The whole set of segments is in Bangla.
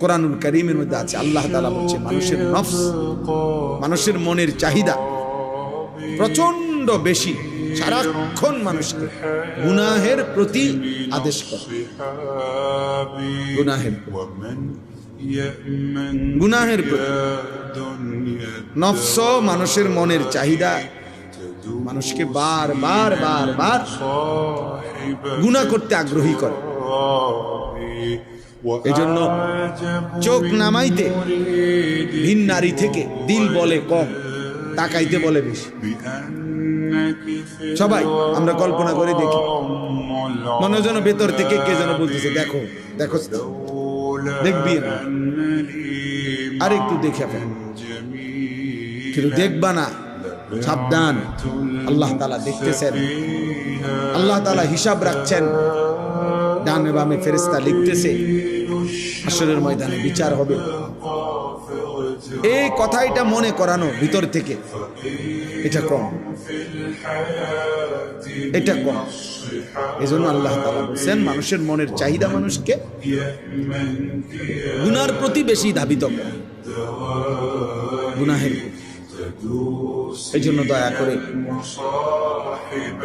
কোরআনুল কারীমের মধ্যে আছে। আল্লাহ তাআলা বলছে মানুষের নফস, মানুষের মনের চাহিদা প্রচন্ড বেশি, সারাক্ষণ মানুষকে গুনাহের প্রতি আদেশ করে, গুনাহের প্রতি। নফস মানুষের মনের চাহিদা মানুষকে বারবার গুনাহ করতে আগ্রহী করে। এজন্য চোখ নামাইতে ভিন নারী থেকে দিল বলে কম, তাকাইতে বলে বেশি। সবাই আমরা কল্পনা করে দেখি, মনে যেন ভেতর থেকে কে যেন বলতেছে দেখো দেখো, দেখবি না, আর একটু দেখে ফেল, কিন্তু দেখবা না, সাবধান। আল্লাহ তাআলা দেখতেছেন, আল্লাহ তাআলা হিসাব রাখছেন, ডানে বামে ফেরেশতা লিখতেছে, হাসরের ময়দানে বিচার হবে। এই কথাটা মনে করানো ভিতর থেকে, এটা কম, এটা কম। এজন্য আল্লাহ তাআলা বলেন মানুষের মনের চাহিদা মানুষকে গুনার প্রতি বেশি ধাবিত করে, গুনাহের। এই জন্য দয়া করে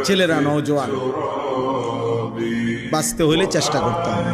ছেলেরা, নওজোয়ান, বাঁচতে হলে চেষ্টা করতে হবে।